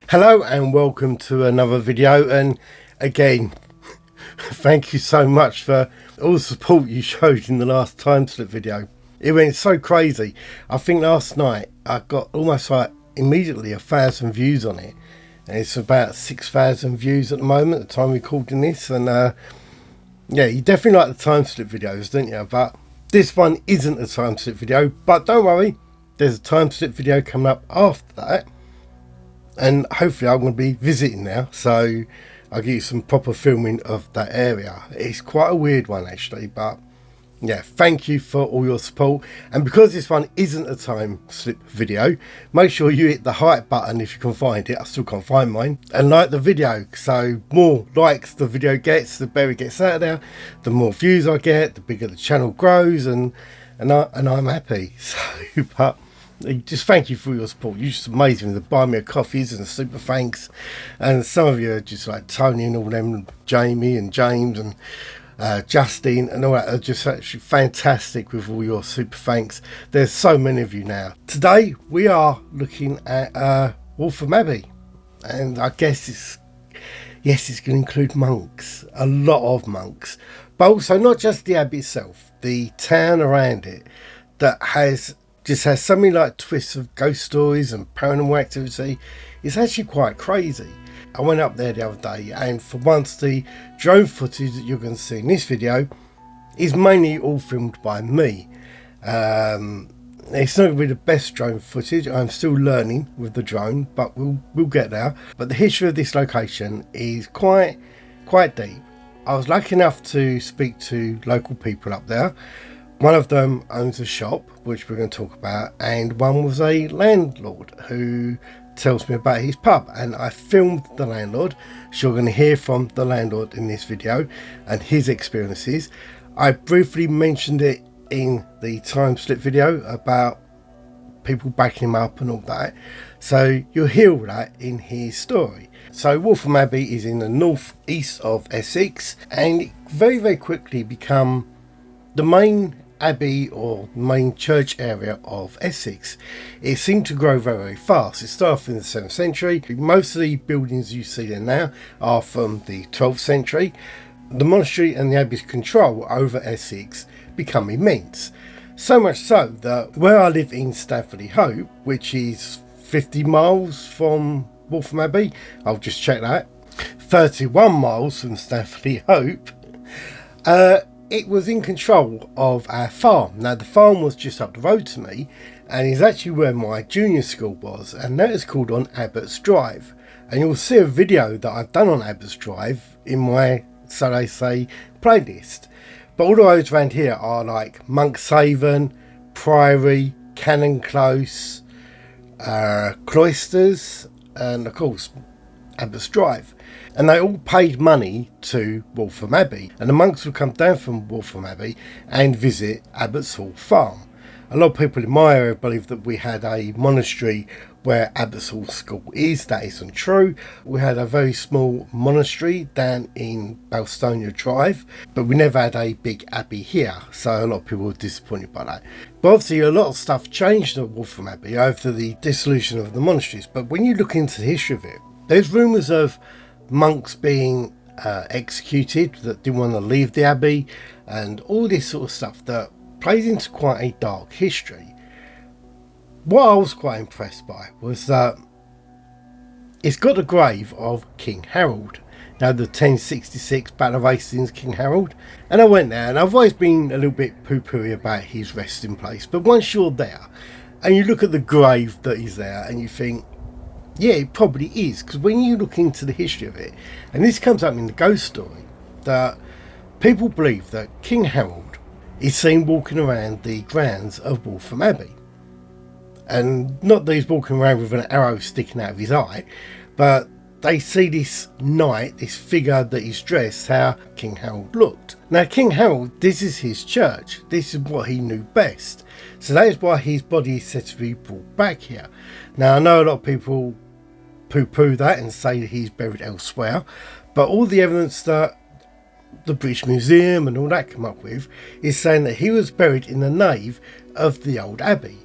Hello and welcome to another video, and again thank you so much for all the support you showed in the last time slip video. It went so crazy. I think last night I got almost like immediately 1,000 views on it, and it's about 6,000 views at the moment at the time recording this. And yeah, you definitely like the time slip videos, don't you? But this one isn't a time slip video, but don't worry, there's a time slip video coming up after that. And hopefully I'm going to be visiting now, so I'll give you some proper filming of that area. It's quite a weird one actually, but yeah, thank you for all your support. And because this one isn't a time slip video, make sure you hit the like button if you can find it. I still can't find mine. And like the video, so more likes the video gets, the better it gets out there, the more views I get, the bigger the channel grows, and I'm happy. So but just thank you for your support. You're just amazing. The buy me a coffees and super thanks, and some of you are just like Tony and all them, Jamie and James and Justine and all that are just actually fantastic with all your super thanks. There's so many of you now. Today we are looking at Waltham Abbey, and I guess it's going to include monks, a lot of monks, but also not just the abbey itself, the town around it that just has something like twists of ghost stories and paranormal activity. It's actually quite crazy. I went up there the other day, and for once the drone footage that you're going to see in this video is mainly all filmed by me. It's not going to be the best drone footage. I'm still learning with the drone, but we'll get there. But the history of this location is quite deep. I was lucky enough to speak to local people up there. One of them owns a shop, which we're going to talk about, and one was a landlord who tells me about his pub, and I filmed the landlord, so you're going to hear from the landlord in this video and his experiences. I briefly mentioned it in the time slip video about people backing him up and all that, so you'll hear all that in his story. So Waltham Abbey is in the northeast of Essex, and it very quickly become the main abbey or main church area of Essex. It seemed to grow very fast. It started off in the 7th century. Most of the buildings you see there now are from the 12th century. The monastery and the abbey's control over Essex become immense. So much so that where I live in Stanford-le-Hope, which is 50 miles from Waltham Abbey, I'll just check that, 31 miles from Stanford-le-Hope, it was in control of our farm. Now the farm was just up the road to me, and is actually where my junior school was, and that is called on Abbott's Drive. And you'll see a video that I've done on Abbott's Drive in my, so they say, playlist. But all the roads around here are like Monkshaven, Priory, Cannon Close, Cloisters, and of course Abbott's Drive. And they all paid money to Waltham Abbey, and the monks would come down from Waltham Abbey and visit Abbott's Hall Farm. A lot of people in my area believe that we had a monastery where Abbott's Hall School is. That isn't true. We had a very small monastery down in Balstonia Drive, but we never had a big abbey here, so a lot of people were disappointed by that. But obviously a lot of stuff changed at Waltham Abbey after the dissolution of the monasteries. But when you look into the history of it, there's rumours of monks being executed that didn't want to leave the abbey, and all this sort of stuff that plays into quite a dark history. What I was quite impressed by was that it's got the grave of King Harold. Now the 1066 Battle of Hastings King Harold, and I went there, and I've always been a little bit poo-pooey about his resting place, but once you're there and you look at the grave that is there and you think, yeah, it probably is, because when you look into the history of it, and this comes up in the ghost story, that people believe that King Harold is seen walking around the grounds of Waltham Abbey. And not that he's walking around with an arrow sticking out of his eye, but they see this knight, this figure that is dressed how King Harold looked. Now King Harold, this is his church, this is what he knew best, so that is why his body is said to be brought back here. Now I know a lot of people poo-poo that and say that he's buried elsewhere, but all the evidence that the British Museum and all that come up with is saying that he was buried in the nave of the Old Abbey.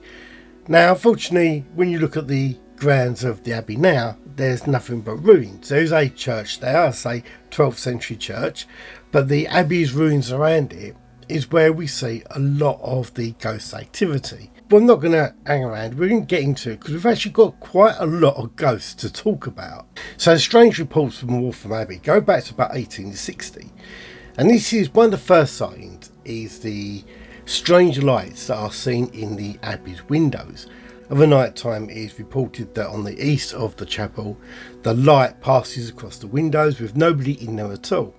Now unfortunately, when you look at the grounds of the Abbey now, there's nothing but ruins. There's a church there, I say 12th century church, but the Abbey's ruins around it is where we see a lot of the ghost activity. But I'm not going to hang around, we're going to get into it because we've actually got quite a lot of ghosts to talk about. So strange reports from Waltham Abbey go back to about 1860, and this is one of the first sightings, is the strange lights that are seen in the Abbey's windows. Of a night time, it is reported that on the east of the chapel, the light passes across the windows with nobody in there at all.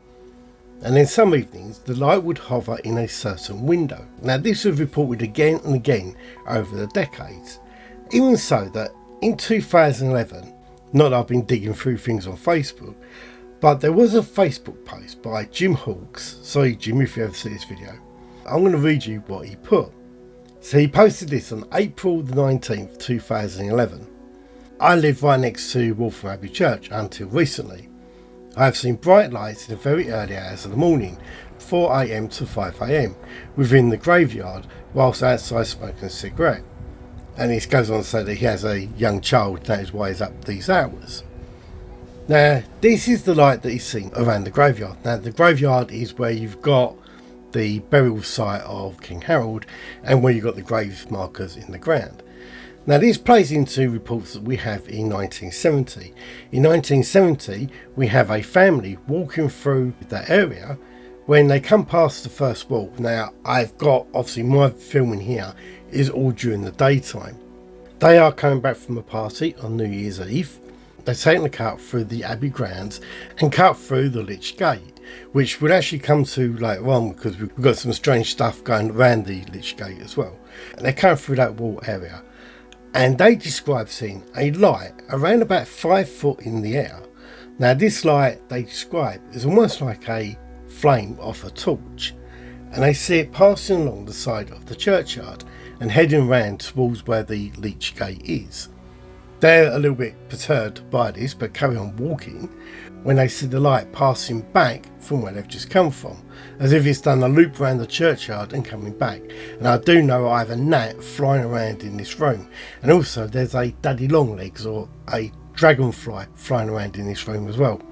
And then some evenings, the light would hover in a certain window. Now, this was reported again and again over the decades. Even so that in 2011, not that I've been digging through things on Facebook, but there was a Facebook post by Jim Hawkes. Sorry, Jim, if you ever see this video. I'm going to read you what he put. So he posted this on April the 19th, 2011. I live right next to Waltham Abbey Church until recently. I have seen bright lights in the very early hours of the morning, 4 AM to 5 AM, within the graveyard whilst outside smoking a cigarette. And it goes on to say that he has a young child, that is why he's up these hours. Now, this is the light that he's seen around the graveyard. Now, the graveyard is where you've got the burial site of King Harold and where you've got the grave markers in the ground. Now, this plays into reports that we have in 1970. In 1970, we have a family walking through that area when they come past the first wall. Now, I've got, obviously, my filming here is all during the daytime. They are coming back from a party on New Year's Eve. They're taking the cut through the Abbey grounds and cut through the Lychgate, which we'll actually come to later on because we've got some strange stuff going around the Lychgate as well. And they come through that wall area, and they describe seeing a light around about 5 foot in the air. Now, this light they describe is almost like a flame off a torch, and they see it passing along the side of the churchyard and heading round towards where the Lychgate is. They're a little bit perturbed by this, but carry on walking when they see the light passing back from where they've just come from, as if it's done a loop around the churchyard and coming back. And I do know I have a gnat flying around in this room, and also there's a daddy long legs or a dragonfly flying around in this room as well.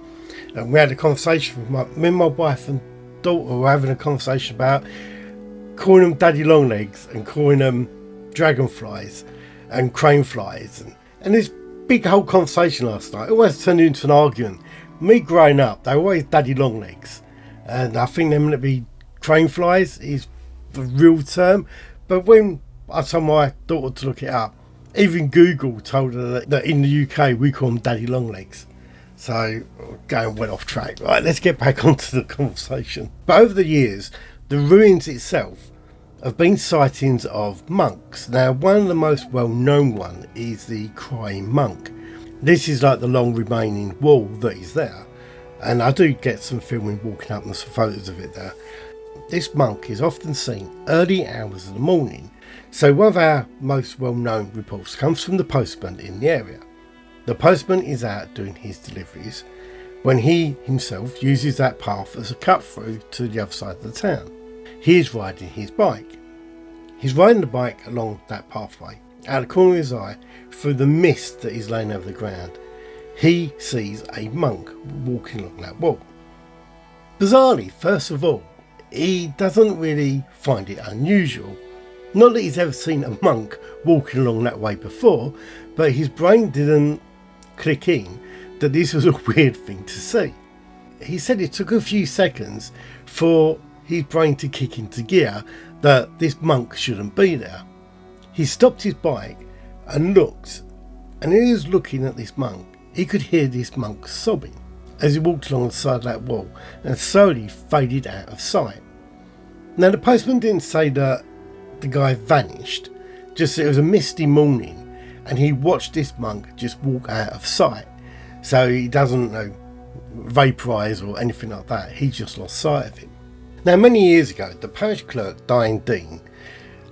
And we had a conversation with me and my wife and daughter were having a conversation about calling them daddy long legs and calling them dragonflies and crane flies, and this big whole conversation last night almost turned into an argument. Me growing up, they were always daddy long legs, and I think they're meant to be crane flies is the real term. But when I told my daughter to look it up, even Google told her that in the UK we call them daddy long legs. So going well off track. Right, let's get back onto the conversation. But over the years, the ruins itself have been sightings of monks. Now, one of the most well-known one is the Crying Monk. This is like the long remaining wall that is there, and I do get some filming walking up and some photos of it there. This monk is often seen early hours of the morning, so one of our most well-known reports comes from the postman in the area. The postman is out doing his deliveries when he himself uses that path as a cut through to the other side of the town. He is riding his bike. He's riding the bike along that pathway. Out of the corner of his eye, through the mist that is laying over the ground, he sees a monk walking along that wall. Bizarrely, first of all, he doesn't really find it unusual. Not that he's ever seen a monk walking along that way before, but his brain didn't click in that this was a weird thing to see. He said it took a few seconds for his brain to kick into gear that this monk shouldn't be there. He stopped his bike and looked, and as he was looking at this monk, he could hear this monk sobbing as he walked along the side of that wall and slowly faded out of sight. Now, the postman didn't say that the guy vanished, just that it was a misty morning and he watched this monk just walk out of sight. So he doesn't vaporise or anything like that, he just lost sight of him. Now, many years ago, the parish clerk, Diane Dean,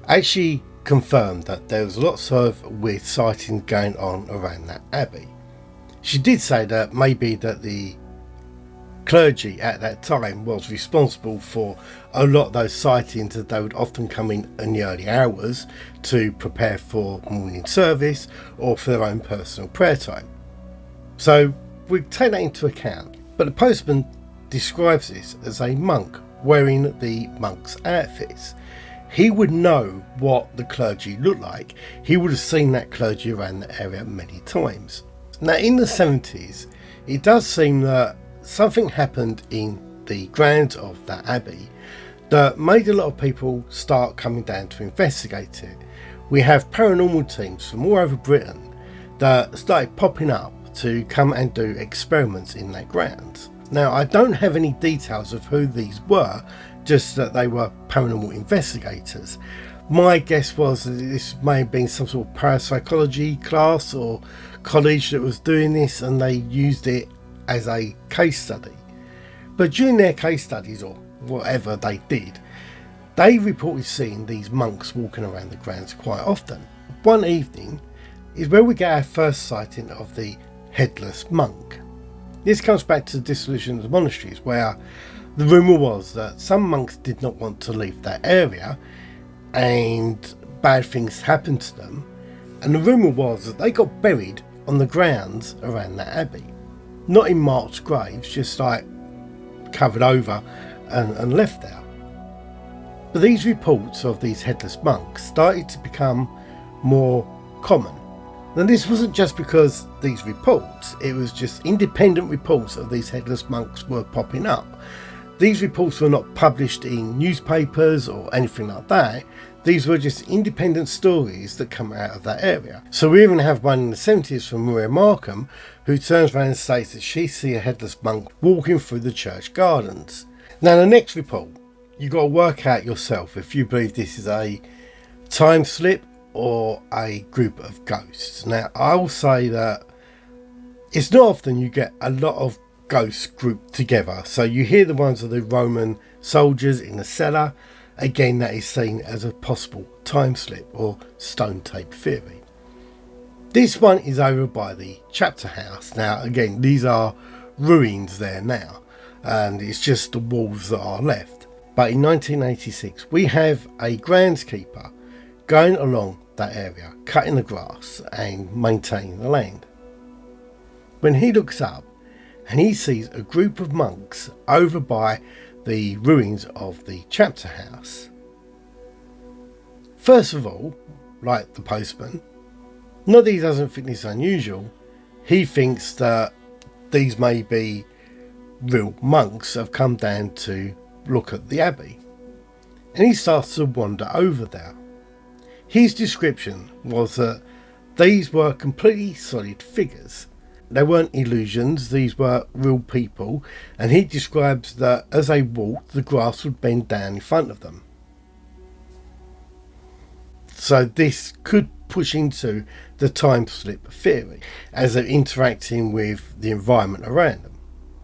actually confirmed that there was lots of weird sightings going on around that abbey. She did say that maybe that the clergy at that time was responsible for a lot of those sightings, that they would often come in the early hours to prepare for morning service or for their own personal prayer time. So we take that into account. But the postman describes this as a monk wearing the monk's outfits. He would know what the clergy looked like. He would have seen that clergy around the area many times. Now in the 70s, it does seem that something happened in the grounds of that abbey that made a lot of people start coming down to investigate it. We have paranormal teams from all over Britain that started popping up to come and do experiments in that grounds. Now I don't have any details of who these were, just that they were paranormal investigators. My guess was that this may have been some sort of parapsychology class or college that was doing this, and they used it as a case study. But during their case studies, or whatever they did, they reported seeing these monks walking around the grounds quite often. One evening is where we get our first sighting of the headless monk. This comes back to the dissolution of the monasteries, where the rumour was that some monks did not want to leave that area and bad things happened to them, and the rumour was that they got buried on the grounds around that abbey. Not in marked graves, just like covered over and left there. But these reports of these headless monks started to become more common. Now this wasn't just because these reports, it was just independent reports of these headless monks were popping up. These reports were not published in newspapers or anything like that. These were just independent stories that come out of that area. So we even have one in the 70s from Maria Markham, who turns around and states that she sees a headless monk walking through the church gardens. Now the next report, you've got to work out yourself if you believe this is a time slip or a group of ghosts. Now I will say that it's not often you get a lot of ghosts grouped together. So you hear the ones of the Roman soldiers in the cellar. Again, that is seen as a possible time slip or stone tape theory. This one is over by the chapter house. Now again, these are ruins there now, and it's just the walls that are left. But in 1986 we have a groundskeeper going along that area, cutting the grass and maintaining the land. When he looks up and he sees a group of monks over by the ruins of the chapter house. First of all, like the postman, not that he doesn't think this unusual, he thinks that these may be real monks have come down to look at the abbey, and he starts to wander over there. His description was that these were completely solid figures. They weren't illusions, these were real people, and he describes that as they walked, the grass would bend down in front of them. So this could push into the time slip theory, as they're interacting with the environment around them.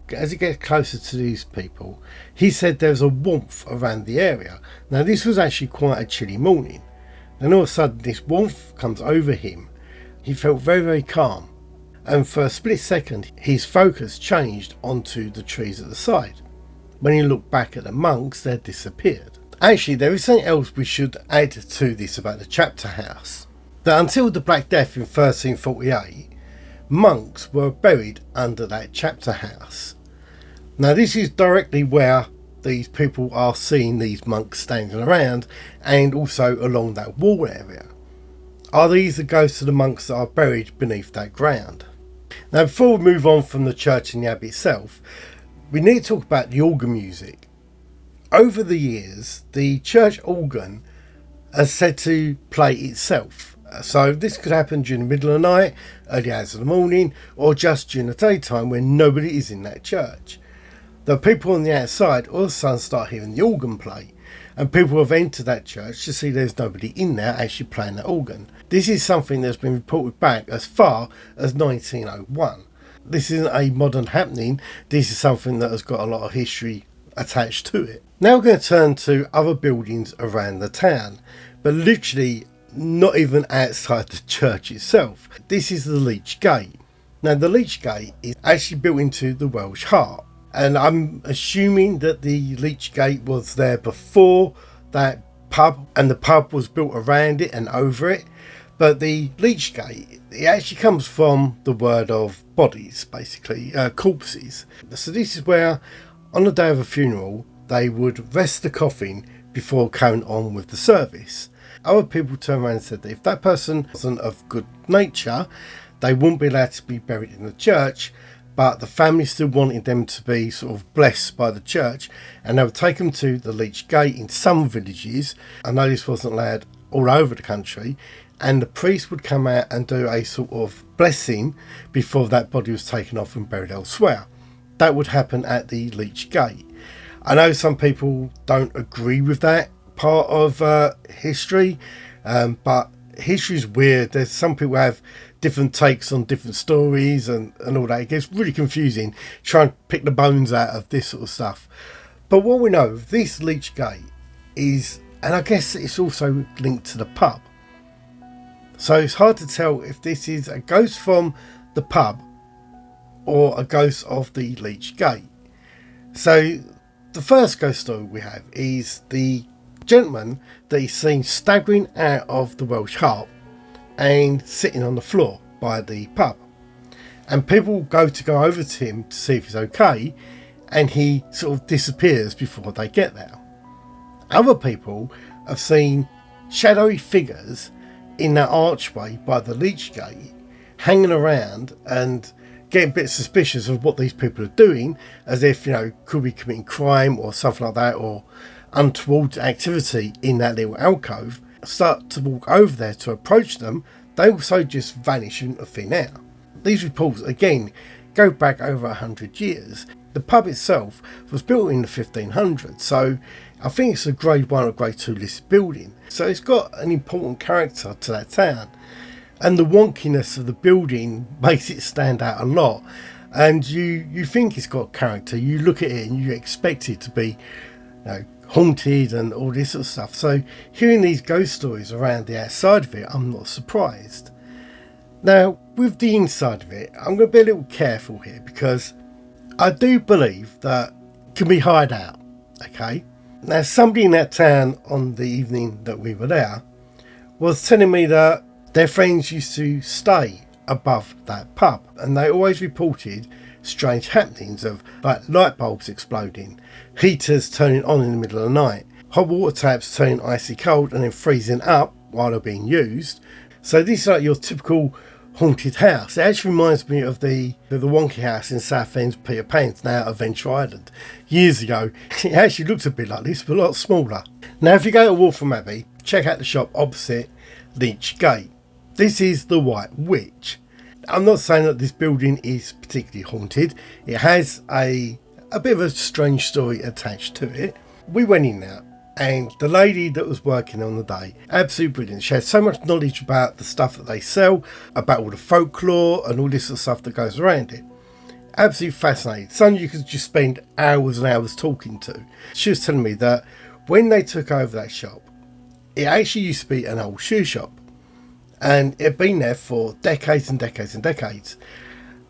As he gets closer to these people, he said there's a warmth around the area. Now this was actually quite a chilly morning, and all of a sudden this warmth comes over him. He felt very, very calm. And for a split second, his focus changed onto the trees at the side. When he looked back at the monks, they had disappeared. Actually, there is something else we should add to this about the chapter house. That until the Black Death in 1348, monks were buried under that chapter house. Now this is directly where these people are seeing these monks standing around, and also along that wall area. Are these the ghosts of the monks that are buried beneath that ground? Now before we move on from the church and the abbey itself, we need to talk about the organ music. Over the years, the church organ is said to play itself. So this could happen during the middle of the night, early hours of the morning, or just during the daytime when nobody is in that church. The people on the outside all of a sudden start hearing the organ play, and people have entered that church to see there's nobody in there actually playing that organ. This is something that's been reported back as far as 1901. This isn't a modern happening, this is something that has got a lot of history attached to it. Now we're going to turn to other buildings around the town, but literally not even outside the church itself. This is the Lychgate. Now the Lychgate is actually built into the Welsh Heart, And I'm assuming that the Lychgate was there before that pub, and the pub was built around it and over it. But the Lychgate, it actually comes from the word of bodies, basically, corpses. So this is where, on the day of a funeral, they would rest the coffin before carrying on with the service. Other people turned around and said that if that person wasn't of good nature, they wouldn't be allowed to be buried in the church, but the family still wanted them to be sort of blessed by the church, and they would take them to the Lychgate in some villages. I know this wasn't allowed all over the country, and the priest would come out and do a sort of blessing before that body was taken off and buried elsewhere. That would happen at the Lychgate. I know some people don't agree with that part of history, but history's weird. There's some people have different takes on different stories and all that. It gets really confusing trying to pick the bones out of this sort of stuff. But what we know, this Lychgate is, and I guess it's also linked to the pub. So it's hard to tell if this is a ghost from the pub or a ghost of the Lychgate. So the first ghost story we have is the gentleman that is seen staggering out of the Welsh Harp and sitting on the floor by the pub. And people go over to him to see if he's okay, and he sort of disappears before they get there. Other people have seen shadowy figures in that archway by the Lychgate hanging around and getting a bit suspicious of what these people are doing, as if, could be committing crime or something like that, or untoward activity in that little alcove. Start to walk over there to approach them. They also just vanish into thin air. These reports again go back over 100 years. The pub itself was built in the 1500s, so I think it's a grade 1 or grade 2 listed building. So it's got an important character to that town. And the wonkiness of the building makes it stand out a lot. And you think it's got character. You look at it and you expect it to be haunted and all this sort of stuff. So hearing these ghost stories around the outside of it, I'm not surprised. Now, with the inside of it, I'm going to be a little careful here, because I do believe that it can be hired out. Okay? Now, somebody in that town on the evening that we were there was telling me that their friends used to stay above that pub, and they always reported strange happenings of light bulbs exploding, heaters turning on in the middle of the night, hot water taps turning icy cold and then freezing up while they're being used. So this is like your typical haunted house. It actually reminds me of the wonky house in Southend's Peter Pan's, now Adventure Island. Years ago, it actually looked a bit like this, but a lot smaller. Now, if you go to Waltham Abbey, check out the shop opposite Lychgate. This is the White Witch. I'm not saying that this building is particularly haunted. It has a bit of a strange story attached to it. We went in there, and the lady that was working on the day, absolutely brilliant. She had so much knowledge about the stuff that they sell, about all the folklore and all this sort of stuff that goes around it. Absolutely fascinating. Someone you could just spend hours and hours talking to. She was telling me that when they took over that shop, it actually used to be an old shoe shop. And it had been there for decades and decades and decades.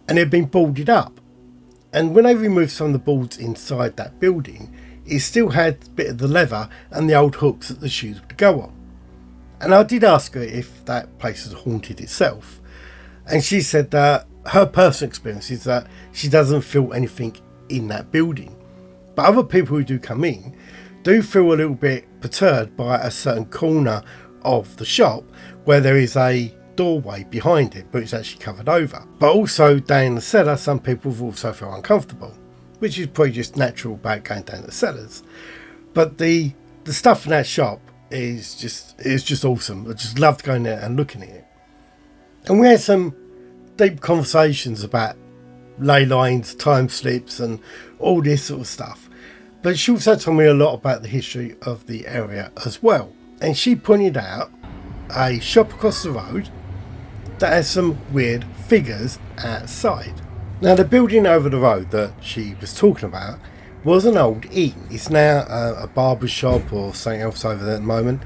And it had been boarded up. And when they removed some of the boards inside that building, it still had a bit of the leather and the old hooks that the shoes would go on. And I did ask her if that place was haunted itself. And she said that her personal experience is that she doesn't feel anything in that building. But other people who do come in do feel a little bit perturbed by a certain corner of the shop where there is a doorway behind it, but it's actually covered over. But also down in the cellar, some people will also feel uncomfortable, which is probably just natural about going down the cellars. But the stuff in that shop is just awesome. I just loved going there and looking at it. And we had some deep conversations about ley lines, time slips and all this sort of stuff. But she also told me a lot about the history of the area as well. And she pointed out a shop across the road that has some weird figures outside. Now, the building over the road that she was talking about was an old inn. It's now a barber shop or something else over there at the moment.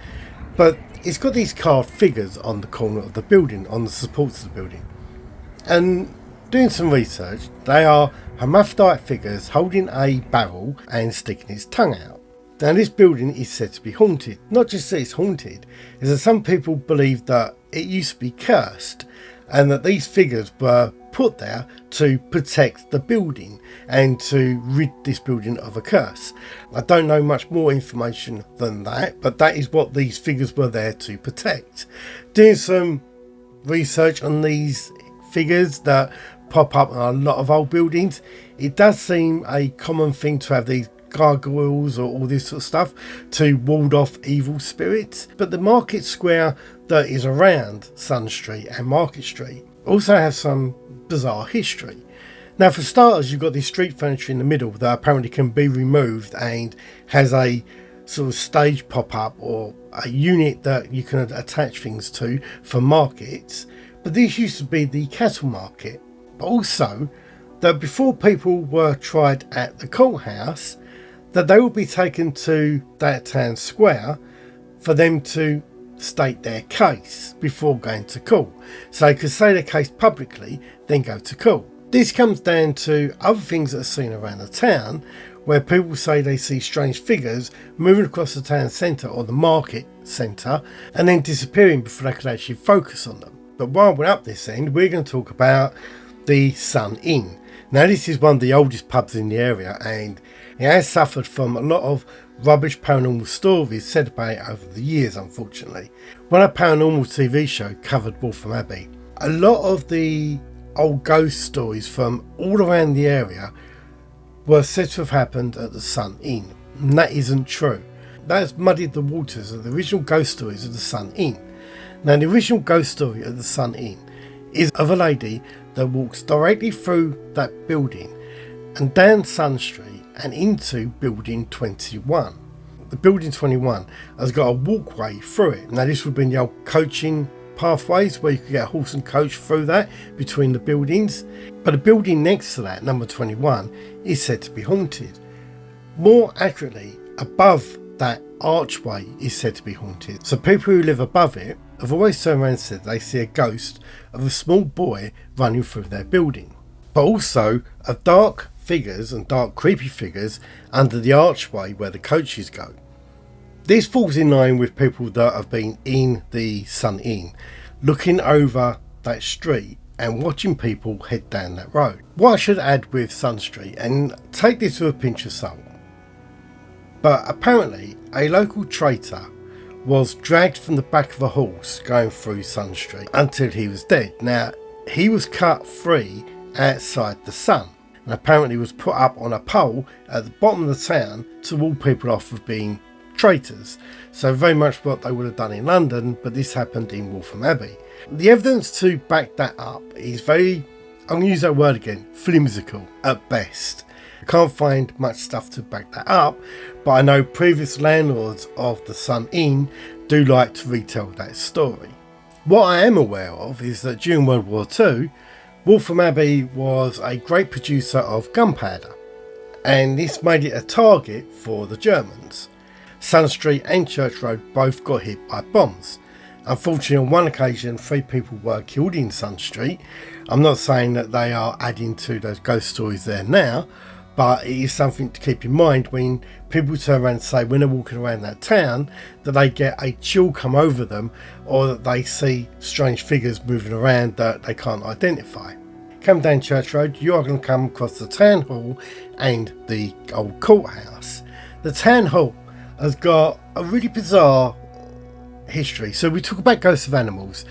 But it's got these carved figures on the corner of the building, on the supports of the building. And doing some research, they are hermaphrodite figures holding a barrel and sticking his tongue out. Now this building is said to be haunted. Not just that it's haunted, is that some people believe that it used to be cursed and that these figures were put there to protect the building and to rid this building of a curse. I don't know much more information than that, but that is what these figures were there to protect. Doing some research on these figures that pop up in a lot of old buildings, it does seem a common thing to have these gargoyles or all this sort of stuff to ward off evil spirits. But the market square that is around Sun Street and Market Street also has some bizarre history. Now, for starters, you've got this street furniture in the middle that apparently can be removed and has a sort of stage pop-up or a unit that you can attach things to for markets. But this used to be the cattle market. But also, that before people were tried at the courthouse, that they would be taken to that town square for them to state their case before going to court. So they could say their case publicly, then go to court. This comes down to other things that are seen around the town, where people say they see strange figures moving across the town centre or the market centre and then disappearing before they could actually focus on them. But while we're up this end, we're going to talk about the Sun Inn. Now, this is one of the oldest pubs in the area, and it has suffered from a lot of rubbish paranormal stories said about it over the years, unfortunately. When a paranormal TV show covered Waltham Abbey, a lot of the old ghost stories from all around the area were said to have happened at the Sun Inn, and that isn't true. That has muddied the waters of the original ghost stories of the Sun Inn. Now, the original ghost story of the Sun Inn is of a lady that walks directly through that building and down Sun Street and into building 21. The building 21 has got a walkway through it. Now, this would be the old coaching pathways where you could get a horse and coach through that between the buildings. But the building next to that, number 21, is said to be haunted. More accurately, above that archway is said to be haunted. So people who live above it have always turned around and said they see a ghost of a small boy running through their building. But also of dark figures and dark creepy figures under the archway where the coaches go. This falls in line with people that have been in the Sun Inn, looking over that street and watching people head down that road. What I should add with Sun Street, and take this with a pinch of salt, but apparently a local traitor was dragged from the back of a horse going through Sun Street until he was dead. Now, he was cut free outside the sun and apparently was put up on a pole at the bottom of the town to ward people off of being traitors. So very much what they would have done in London, but this happened in Waltham Abbey. The evidence to back that up is very, I'm going to use that word again, flimsical at best. I can't find much stuff to back that up, but I know previous landlords of the Sun Inn do like to retell that story. What I am aware of is that during World War II, Waltham Abbey was a great producer of gunpowder, and this made it a target for the Germans. Sun Street and Church Road both got hit by bombs. Unfortunately, on one occasion, 3 people were killed in Sun Street. I'm not saying that they are adding to those ghost stories there now, but it is something to keep in mind when people turn around and say when they're walking around that town that they get a chill come over them, or that they see strange figures moving around that they can't identify. Come down Church Road, you are going to come across the town hall and the old courthouse. The town hall has got a really bizarre history. So we talk about ghosts of animals.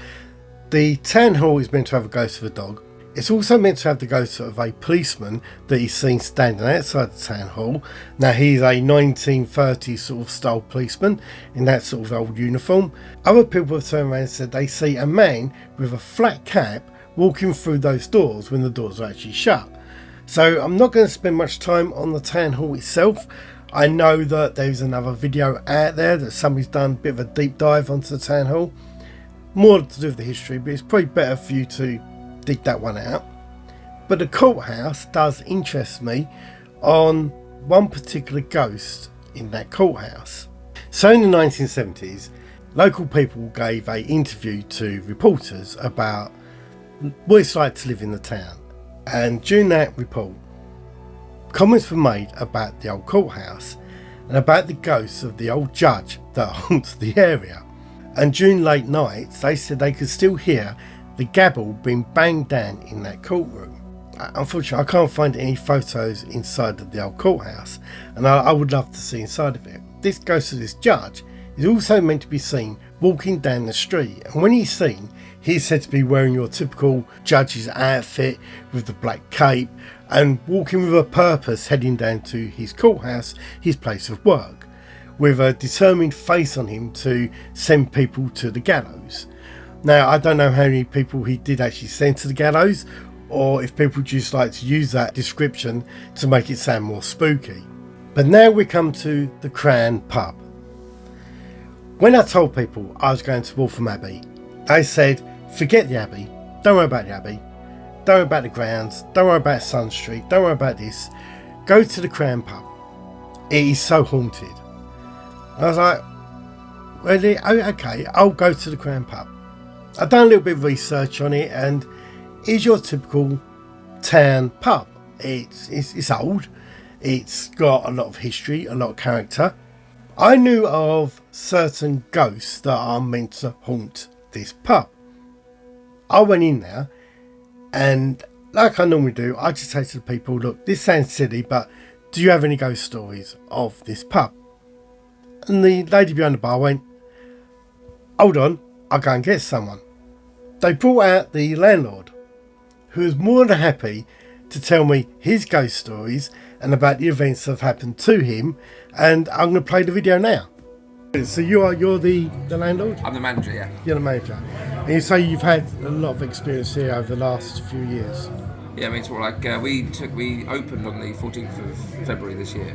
The town hall is meant to have a ghost of a dog. It's also meant to have the ghost of a policeman that is seen standing outside the town hall. Now, he's a 1930s sort of style policeman in that sort of old uniform. Other people have turned around and said they see a man with a flat cap walking through those doors when the doors are actually shut. So I'm not going to spend much time on the town hall itself. I know that there's another video out there that somebody's done a bit of a deep dive onto the town hall. More to do with the history, but it's probably better for you to dig that one out. But the courthouse does interest me on one particular ghost in that courthouse. So in the 1970s, local people gave an interview to reporters about what it's like to live in the town. And during that report, Comments were made about the old courthouse and about the ghosts of the old judge that haunts the area. And during late nights, they said they could still hear the gavel being banged down in that courtroom. Unfortunately, I can't find any photos inside of the old courthouse, and I would love to see inside of it. This ghost of this judge is also meant to be seen walking down the street, and when he's seen, he's said to be wearing your typical judge's outfit with the black cape and walking with a purpose, heading down to his courthouse, his place of work, with a determined face on him to send people to the gallows. Now, I don't know how many people he did actually send to the gallows, or if people just like to use that description to make it sound more spooky. But now we come to the Crown pub. When I told people I was going to Waltham Abbey, they said, forget the Abbey, don't worry about the Abbey, don't worry about the grounds, don't worry about Sun Street, don't worry about this, go to the Crown pub. It is so haunted. And I was like, really? Oh, okay, I'll go to the Crown pub. I've done a little bit of research on it, and it's your typical town pub. It's old, it's got a lot of history, a lot of character. I knew of certain ghosts that are meant to haunt this pub. I went in there, and like I normally do, I just say to the people, look, this sounds silly, but do you have any ghost stories of this pub? And the lady behind the bar went, hold on, I'll go and get someone. They brought out the landlord, who was more than happy to tell me his ghost stories and about the events that have happened to him, and I'm going to play the video now. So you're the landlord? I'm the manager, yeah. You're the manager. And you say you've had a lot of experience here over the last few years. Yeah, I mean, sort of like we opened on the 14th of February this year,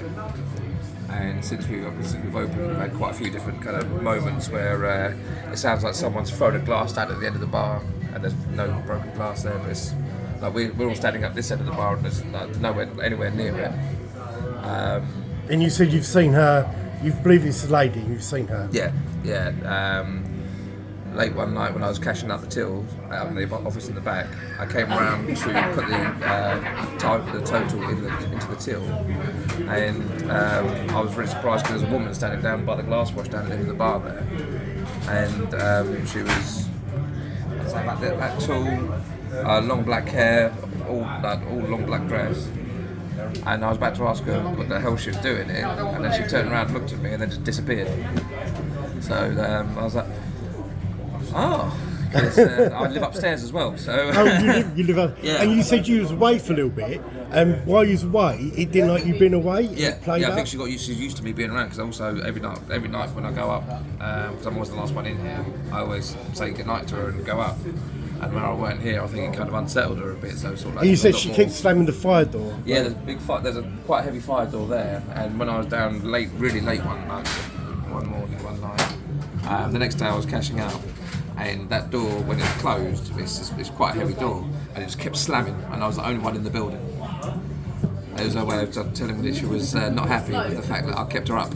and since we've opened, we've had quite a few different kind of moments where it sounds like someone's thrown a glass down at the end of the bar, and there's no broken glass there. But it's like we're all standing up this end of the bar, and there's nowhere anywhere near it. And you said you've seen her. You believe it's a lady. You've seen her. Yeah. Late one night when I was cashing up the till out in the office in the back, I came around to put the total into the till, and I was really surprised because there was a woman standing down by the glass wash down at the end of the bar there, and she was about that tall, long black hair, all long black dress. And I was about to ask her what the hell she was doing here, and then she turned around, looked at me, and then just disappeared. So I was like, oh, because I live upstairs as well. So you live up. Yeah. And you said you was away for a little bit, and while you was away, it didn't like you being away. Yeah. I think she's used to me being around, because also every night when I go up, because I'm always the last one in here, I always say goodnight to her and go up. And when I weren't here, I think it kind of unsettled her a bit. So sort of like. And you said she keeps slamming the fire door. Yeah, there's a quite heavy fire door there. And when I was down really late one night, the next day I was cashing out, and that door, when it's closed, it's quite a heavy door, and it just kept slamming, and I was the only one in the building. It was a way of telling me that she was not happy with the fact that I kept her up.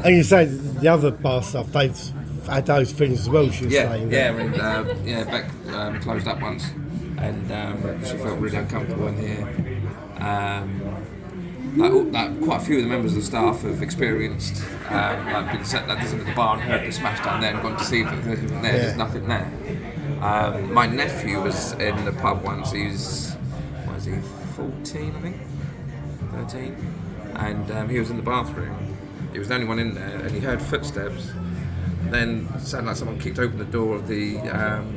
And you say the other bar stuff, they've had those feelings as well, she was saying. Beck closed up once, and she felt really uncomfortable in here. Quite a few of the members of the staff have experienced, been sat at the bar and heard the smash down there and gone to see if there's anything there. There's nothing there. My nephew was in the pub once. He's 14, I think, 13, and he was in the bathroom. He was the only one in there, and he heard footsteps. Then it sounded like someone kicked open the door of the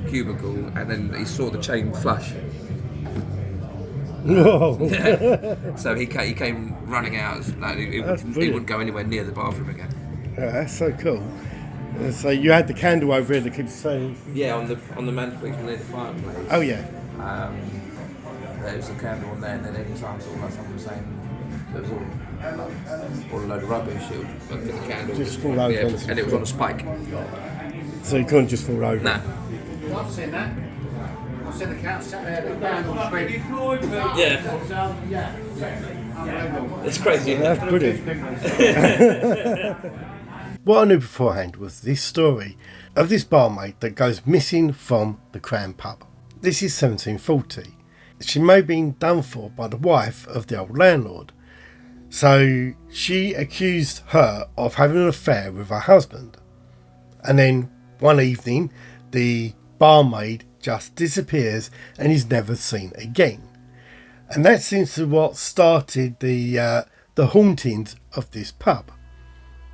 cubicle, and then he saw the chain flush. No. Yeah. So he came running out. Like, he wouldn't go anywhere near the bathroom again. Yeah, that's so cool. So you had the candle over here that keeps saying. Yeah, on the mantelpiece near the fireplace. Oh yeah. There was a candle on there, and then every time sort of like someone was saying there was all a load of rubbish, it would put the candle just fall over, and it was on a spike. So you couldn't just fall over. No. Well, I've seen that. I've seen the cat sat there, the candle screaming. Yeah. It's crazy. That's brilliant. What I knew beforehand was this story of this barmaid that goes missing from the Crown pub. This is 1740. she may have been done for by the wife of the old landlord. So she accused her of having an affair with her husband. And then one evening, the barmaid just disappears and is never seen again. And that seems to what started the hauntings of this pub.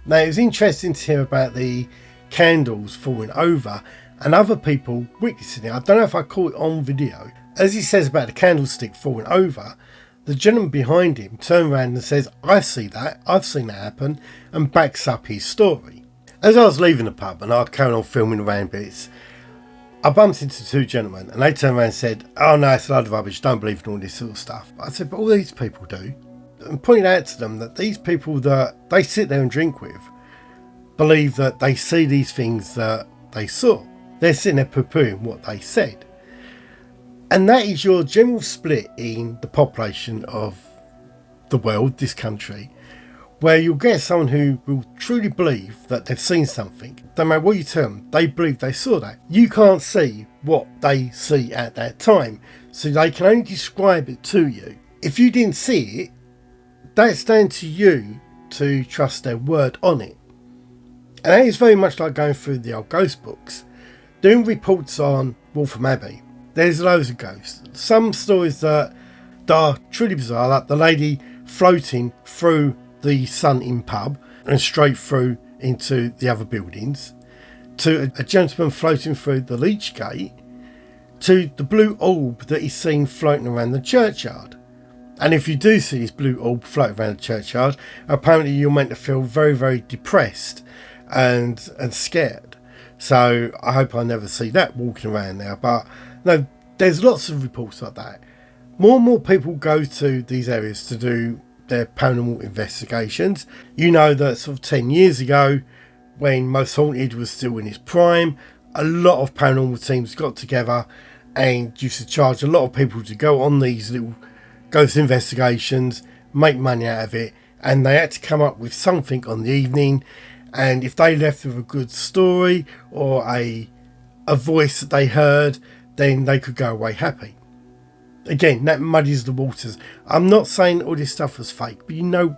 Now, it was interesting to hear about the candles falling over and other people witnessing it. I don't know if I caught it on video. As he says about the candlestick falling over, the gentleman behind him turned around and says, I see that, I've seen that happen, and backs up his story. As I was leaving the pub and I'd carried on filming around bits, I bumped into two gentlemen and they turned around and said, oh no, it's a load of rubbish, don't believe in all this sort of stuff. I said, but all these people do. And pointed out to them that these people that they sit there and drink with believe that they see these things that they saw. They're sitting there poo-pooing what they said. And that is your general split in the population of the world, this country, where you'll get someone who will truly believe that they've seen something. No matter what you tell them, they believe they saw that. You can't see what they see at that time, so they can only describe it to you. If you didn't see it, that's down to you to trust their word on it. And that is very much like going through the old ghost books. Doing reports on Waltham Abbey, there's loads of ghosts. Some stories that are truly bizarre, like the lady floating through the Sun Inn pub and straight through into the other buildings, to a gentleman floating through the Lychgate, to the blue orb that is seen floating around the churchyard. And if you do see this blue orb floating around the churchyard, apparently you're meant to feel very, very depressed and scared. So I hope I never see that walking around now. But no, there's lots of reports like that. More and more people go to these areas to do their paranormal investigations. You know that sort of 10 years ago, when Most Haunted was still in its prime, a lot of paranormal teams got together and used to charge a lot of people to go on these little ghost investigations, make money out of it, and they had to come up with something on the evening. And if they left with a good story or a voice that they heard, then they could go away happy. Again, that muddies the waters. I'm not saying all this stuff was fake, but you know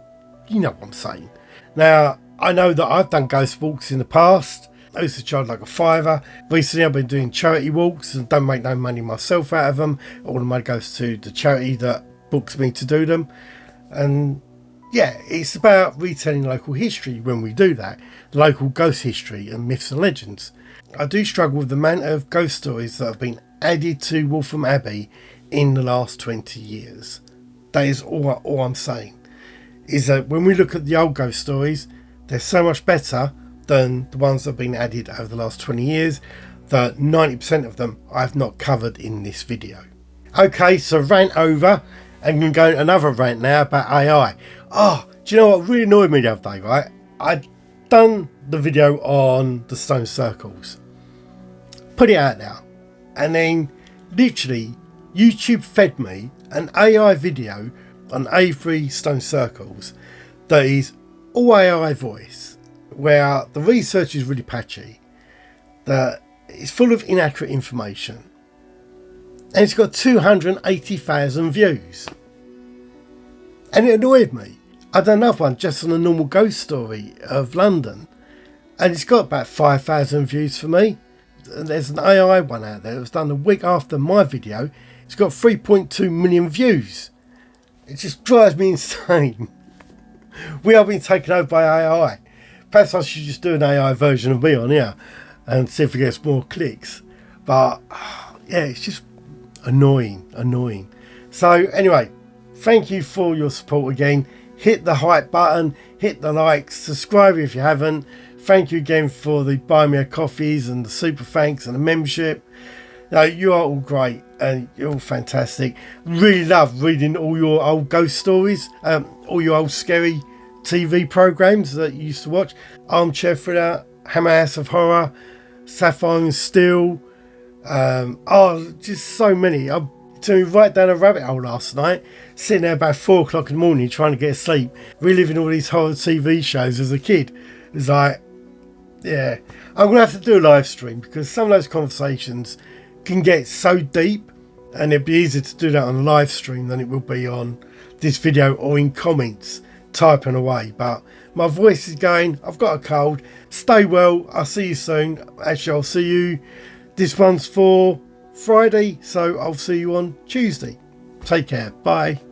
what I'm saying. Now, I know that I've done ghost walks in the past. I used to charge like a £5. Recently, I've been doing charity walks and don't make no money myself out of them. All the money goes to the charity that books me to do them. And yeah, it's about retelling local history when we do that. Local ghost history and myths and legends. I do struggle with the amount of ghost stories that have been added to Waltham Abbey in the last 20 years. That is all I'm saying. Is that when we look at the old ghost stories, they're so much better than the ones that have been added over the last 20 years that 90% of them I've not covered in this video. Okay, so rant over. I'm going to go another rant now about AI. Do you know what really annoyed me the other day, right? I'd done the video on the stone circles. Put it out now. And then literally YouTube fed me an AI video on A3 stone circles that is all AI voice, where the research is really patchy, that it's full of inaccurate information, and it's got 280,000 views. And it annoyed me. I done another one just on a normal ghost story of London, and it's got about 5,000 views for me. And there's an AI one out there that was done a week after my video. It's got 3.2 million views. It just drives me insane. We are being taken over by AI. Perhaps I should just do an AI version of me on here and see if it gets more clicks. But yeah, it's just annoying. So anyway, thank you for your support again. Hit the hype button, hit the likes, subscribe if you haven't. Thank you again for the buy me a coffees and the super thanks and the membership. No, you are all great and you're all fantastic. Really love reading all your old ghost stories, all your old scary TV programs that you used to watch. Armchair Thriller, Hammer House of Horror, Sapphire and Steel. Just so many. I turned right down a rabbit hole last night, sitting there about 4 o'clock in the morning trying to get asleep, reliving all these horror TV shows as a kid. It's like, yeah, I'm going to have to do a live stream because some of those conversations can get so deep and it'd be easier to do that on live stream than it will be on this video or in comments typing away. But my voice is going, I've got a cold. Stay well, I'll see you soon. Actually, I'll see you, this one's for Friday, so I'll see you on Tuesday. Take care, bye.